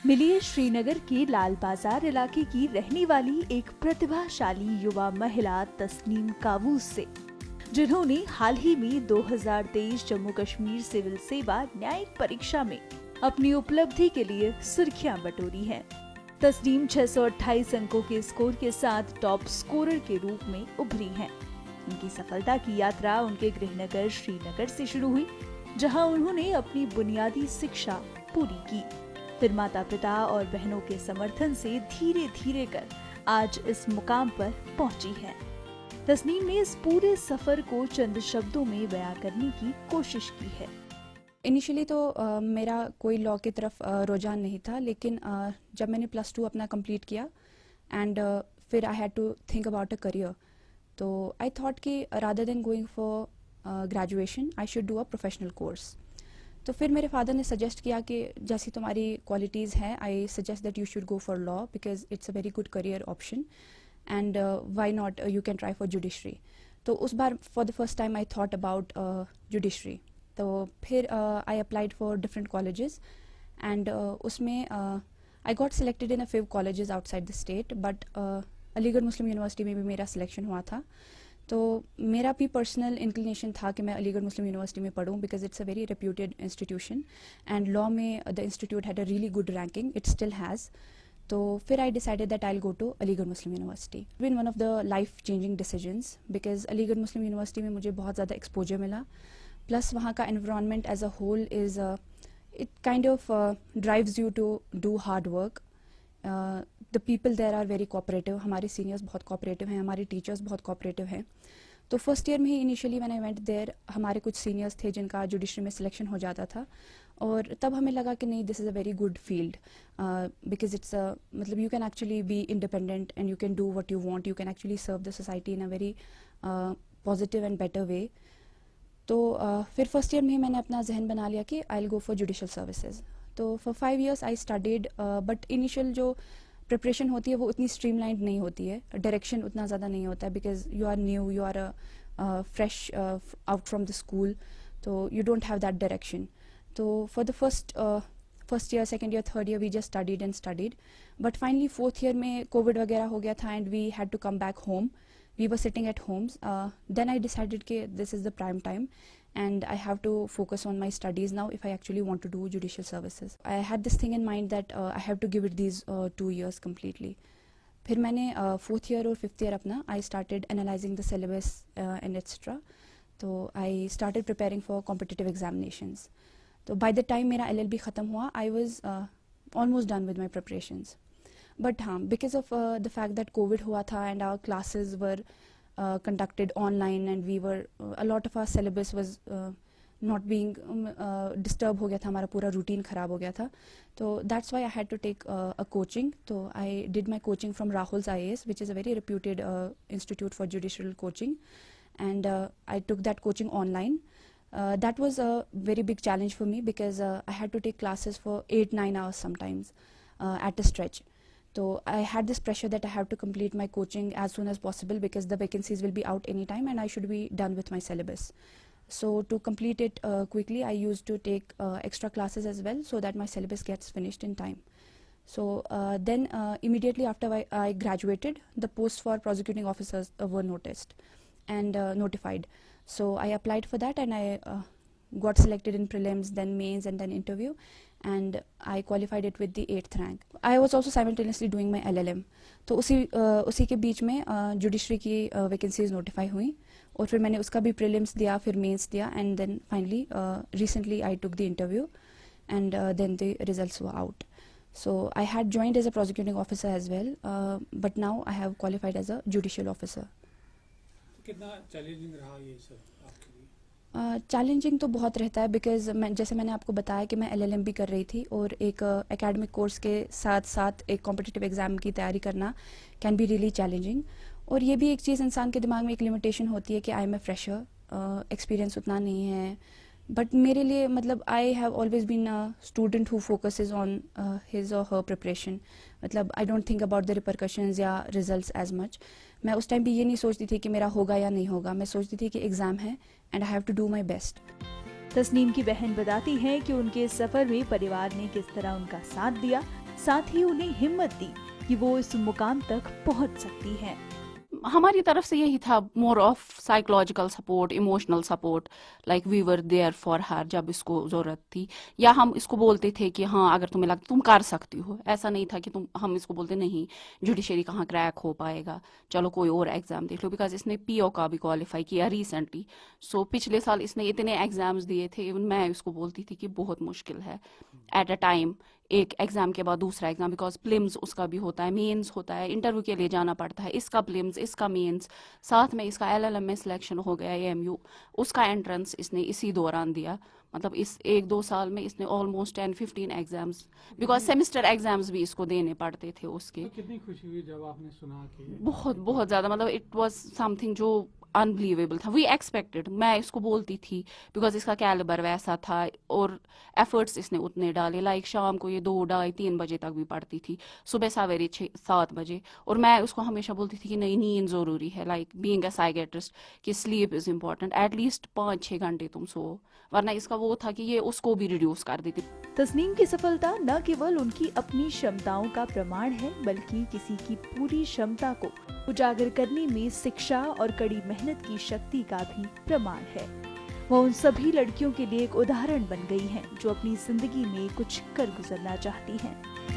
मिलिए श्रीनगर के लाल बाजार इलाके की रहने वाली एक प्रतिभाशाली युवा महिला तस्नीम काबूस से, जिन्होंने हाल ही में 2023 जम्मू कश्मीर सिविल सेवा न्यायिक परीक्षा में अपनी उपलब्धि के लिए सुर्खियां बटोरी हैं। तस्नीम 628 अंकों के स्कोर के साथ टॉप स्कोरर के रूप में उभरी हैं। उनकी सफलता की यात्रा उनके गृहनगर श्रीनगर से शुरू हुई, जहां उन्होंने अपनी बुनियादी शिक्षा पूरी की। फिर माता पिता और बहनों के समर्थन से धीरे धीरे कर आज इस मुकाम पर पहुंची है। तस्नीम ने इस पूरे सफर को चंद शब्दों में बयां करने की कोशिश की है। इनिशियली तो मेरा कोई लॉ की तरफ रुझान नहीं था, लेकिन जब मैंने +2 अपना कंप्लीट किया एंड फिर I had to think about a career, तो आई थॉट कि rather than going for graduation I should do a professional course. तो फिर मेरे फादर ने सजेस्ट किया कि जैसी तुम्हारी क्वालिटीज़ हैं, I suggest that you should go for law because it's a very good career option and why not you can try for judiciary. तो उस बार for the first time I thought about judiciary. तो फिर I applied for different colleges and उसमें I got selected in a few colleges outside the state, but Aligarh Muslim University में भी मेरा selection हुआ था। तो मेरा भी पर्सनल इंक्लिनेशन था कि मैं अलीगढ़ मुस्लिम यूनिवर्सिटी में पढ़ूं because it's a very reputed institution and law में the institute had a really good ranking, it still has. तो फिर I decided that I will go to Aligarh Muslim University. Been one of the life changing decisions because Aligarh Muslim University में मुझे बहुत ज़्यादा exposure मिला, plus वहाँ का environment as a whole is it kind of drives you to do hard work. The people there are very cooperative, हमारे seniors बहुत cooperative हैं, हमारे टीचर्स बहुत कोऑपरेटिव हैं। तो फर्स्ट ईयर में ही initially when I went there, हमारे कुछ सीनियर्स थे जिनका जुडिशरी में सिलेक्शन हो जाता था, और तब हमें लगा कि नहीं, this is a very good field because it's मतलब you can actually be independent and you can do what you want, you can actually serve the society in a very positive and better way. तो फिर first year में ही मैंने अपना जहन बना लिया कि I will go for judicial services. तो for 5 years I studied, but initial जो प्रिपरेशन होती है वो उतनी स्ट्रीमलाइंड नहीं होती है, डायरेक्शन उतना ज़्यादा नहीं होता है because you are new, you are fresh out from the school, तो you don't have that direction. तो for the first year, second year, third year we just studied and studied, but finally fourth year में Covid वगैरह हो गया था and we had to come back home. We were sitting at homes. Then I decided that this is the prime time and I have to focus on my studies now if I actually want to do judicial services. I had this thing in mind that I have to give it these 2 years completely. फिर मैंने fourth year और fifth year अपना I started analyzing the syllabus and etc. तो I started preparing for competitive examinations. तो by the time मेरा LLB ख़त्म हुआ, I was almost done with my preparations. But हाँ, because of the fact that Covid हुआ था and our classes were conducted online and we were a lot of our syllabus was not being disturb हो गया था, हमारा पूरा routine ख़राब हो गया था। तो that's why I had to take a coaching. तो I did my coaching from Rahul's IAS, which is a very reputed institute for judicial coaching, and I took that coaching online. That was a very big challenge for me because I had to take classes for 8-9 hours sometimes at a stretch. So I had this pressure that I have to complete my coaching as soon as possible because the vacancies will be out anytime and I should be done with my syllabus. So to complete it quickly, I used to take extra classes as well so that my syllabus gets finished in time. So then immediately after I graduated, the posts for prosecuting officers were noticed and notified. So I applied for that and I got selected in prelims, then mains and then interview, and I qualified it with the 8th rank. I was also simultaneously doing my LLM. तो उसी के बीच में judiciary की vacancies notify हुई और फिर मैंने उसका भी प्रीलिम्स दिया, फिर मेंस दिया, and then finally recently I took the interview and then the results were out. So I had joined as a prosecuting officer as well, but now I have qualified as a judicial officer. कितना challenging रहा ये sir आपके लिए? Challenging तो बहुत रहता है because जैसे मैंने आपको बताया कि मैं LLM भी कर रही थी और एक एकेडमिक कोर्स के साथ साथ एक कॉम्पिटिटिव एग्ज़ाम की तैयारी करना कैन बी रियली चैलेंजिंग. और ये भी एक चीज़ इंसान के दिमाग में एक लिमिटेशन होती है कि I am a fresher, experience उतना नहीं है. बट मेरे लिए मतलब I have always been a student who focuses on his और हर प्रिपरेशन. मतलब I don't think about the repercussions या रिजल्ट्स एज मच. मैं उस टाइम भी ये नहीं सोचती थी कि मेरा होगा या नहीं होगा, मैं सोचती थी कि एग्ज़ाम है and I have to do my best. Tasneem की बहन बताती हैं कि उनके सफर में परिवार ने किस तरह उनका साथ दिया. साथ ही उन्हें हिम्मत दी कि वो इस मुकाम तक पहुंच सकती हैं। हमारी तरफ से यही था, more of psychological support, emotional support, like we were there for her जब इसको ज़रूरत थी, या हम इसको बोलते थे कि हाँ अगर तुम्हें लगता तुम कर सकती हो, ऐसा नहीं था कि हम इसको बोलते नहीं जुडिशरी कहाँ क्रैक हो पाएगा, चलो कोई और एग्ज़ाम देख लो, बिकॉज इसने पीओ का भी क्वालिफाई किया रिसेंटली। सो पिछले साल इसने इतने एग्ज़ाम्स दिए थे, इवन मैं इसको बोलती थी कि बहुत मुश्किल है एट अ टाइम, एक एग्जाम के बाद दूसरा एग्जाम, बिकॉज प्लिम्स उसका भी होता है, मेंस होता है, इंटरव्यू के लिए जाना पड़ता है, इसका प्लिम्स इसका मेंस, साथ में इसका एलएलएम में सिलेक्शन हो गया एएमयू, उसका एंट्रेंस इसने इसी दौरान दिया। मतलब इस 1-2 साल में इसने almost 10-15 exams, because semester exams भी इसको देने पड़ते थे उसके। तो कितनी खुशी हुई जब आपने सुना कि बहुत बहुत ज़्यादा, मतलब इट वाज समथिंग जो अनबिलीवेबल था। वी एक्सपेक्टेड, मैं इसको बोलती थी बिकॉज इसका कैलिबर वैसा था और एफर्ट्स इसने उतने डाले, लाइक शाम को ये 2-2:30-3 बजे तक भी पढ़ती थी, सुबह सवेरे 6-7 बजे, और मैं उसको हमेशा बोलती थी कि नहीं नींद ज़रूरी है, लाइक बीइंग अ साइकेट्रिस्ट कि स्लीप इज़ इम्पॉर्टेंट, एटलीस्ट 5-6 घंटे तुम सो, वरना इसका वो था कि ये उसको भी रिड्यूस कर देती। तस्नीम की सफलता न केवल उनकी अपनी क्षमताओं का प्रमाण है, बल्कि किसी की पूरी क्षमता को उजागर करने में शिक्षा और कड़ी मेहनत की शक्ति का भी प्रमाण है। वो उन सभी लड़कियों के लिए एक उदाहरण बन गई हैं जो अपनी जिंदगी में कुछ कर गुजरना चाहती हैं।